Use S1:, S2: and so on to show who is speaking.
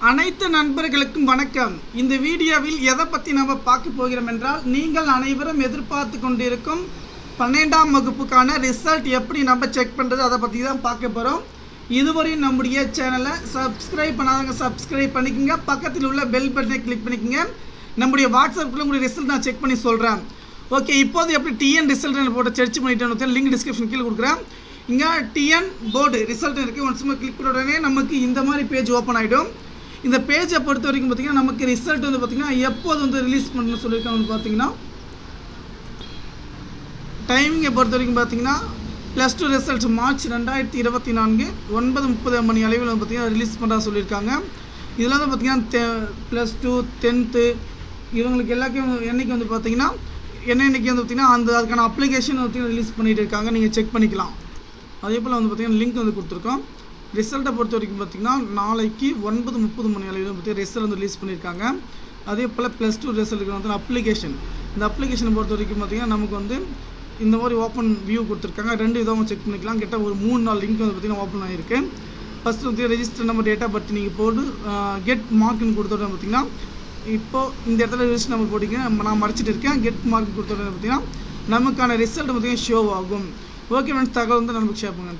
S1: அனைத்து நண்பர்களுக்கும் வணக்கம். இந்த வீடியோவில் எதை பற்றி நம்ம பார்க்க போகிறோம் என்றால், நீங்கள் அனைவரும் எதிர்பார்த்து கொண்டிருக்கும் 12ஆம் வகுப்புக்கான ரிசல்ட் எப்படி நம்ம செக் பண்ணுறது அதை பற்றி தான் பார்க்க போகிறோம். இதுவரை நம்முடைய சேனலை சப்ஸ்கிரைப் பண்ணாதவங்க சப்ஸ்கிரைப் பண்ணிக்கோங்க. பக்கத்தில் உள்ள பெல் பட்டனை கிளிக் பண்ணிக்கோங்க. நம்முடைய வாட்ஸ்அப்பில் உங்களுடைய ரிசல்ட் நான் செக் பண்ணி சொல்கிறேன். ஓகே, இப்போது எப்படி டிஎன் ரிசல்ட் போட்டு சர்ச் பண்ணிட்டேன்னு லிங்க் டிஸ்கிரிப்ஷன் கீழே கொடுக்குறேன். இங்கே டிஎன் போர்டு ரிசல்ட் இருக்குது. ஒன்ஸ் கிளிக் பண்ண உடனே நமக்கு இந்த மாதிரி பேஜ் ஓப்பன் ஆகிடும். இந்த பேஜை பொறுத்த வரைக்கும் பார்த்தீங்கன்னா நமக்கு ரிசல்ட் வந்து பார்த்தீங்கன்னா எப்போது ரிலீஸ் பண்ணணும்னு சொல்லியிருக்காங்க. பார்த்தீங்கன்னா டைமிங்கை பொறுத்த வரைக்கும் பார்த்தீங்கன்னா +2 ரிசல்ட் மார்ச் 2024 9:30 மணி அளவில் வந்து பார்த்தீங்கன்னா ரிலீஸ் பண்ணுறா சொல்லியிருக்காங்க. இதில் வந்து பார்த்தீங்கன்னா +2 10th இவங்களுக்கு எல்லாருக்கும் என்னைக்கு வந்து பார்த்தீங்கன்னா என்னைக்கு வந்து பார்த்தீங்கன்னா அதுக்கான அப்ளிகேஷன் வந்து பார்த்தீங்கன்னா ரிலீஸ் பண்ணிகிட்டு இருக்காங்க. நீங்கள் செக் பண்ணிக்கலாம். அதே போல் வந்து பார்த்தீங்கன்னா லிங்க் வந்து கொடுத்துருக்கோம். ரிசல்ட்டை பொறுத்த வரைக்கும் பார்த்தீங்கன்னா நாளைக்கு 9:30 மணி அளவில் பார்த்தீங்கன்னா ரிசல்ட் வந்து ரிலீஸ் பண்ணியிருக்காங்க. அதே போல் +2 ரிசல்ட்டுக்கு வந்து அப்ளிகேஷன், இந்த அப்ளிகேஷனை பொறுத்த வரைக்கும் பார்த்தீங்கன்னா நமக்கு வந்து இந்த மாதிரி ஓப்பன் வியூ கொடுத்துருக்காங்க. 2 விதமாக செக் பண்ணிக்கலாம். கிட்ட ஒரு 3-4 லிங்க் வந்து பார்த்தீங்கன்னா ஓப்பன் ஆகிருக்கு. ஃபஸ்ட்டு வந்து ரெஜிஸ்டர் நம்பர் டேட்டா பற்றி நீங்கள் போட்டு கெட் மார்க்குன்னு கொடுத்தோட பார்த்தீங்கன்னா இப்போது இந்த இடத்துல ரெஜிஸ்டர் நம்பர் போட்டிங்க. நான் மறைச்சிட்டு இருக்கேன். கெட் மார்க் கொடுத்தோட பார்த்தீங்கன்னா நமக்கான ரிசல்ட் பார்த்தீங்கன்னா ஷோ ஆகும். ஓகே ஃப்ரெண்ட்ஸ், தகவல் வந்து நமக்கு ஷேர் பண்ணுங்க.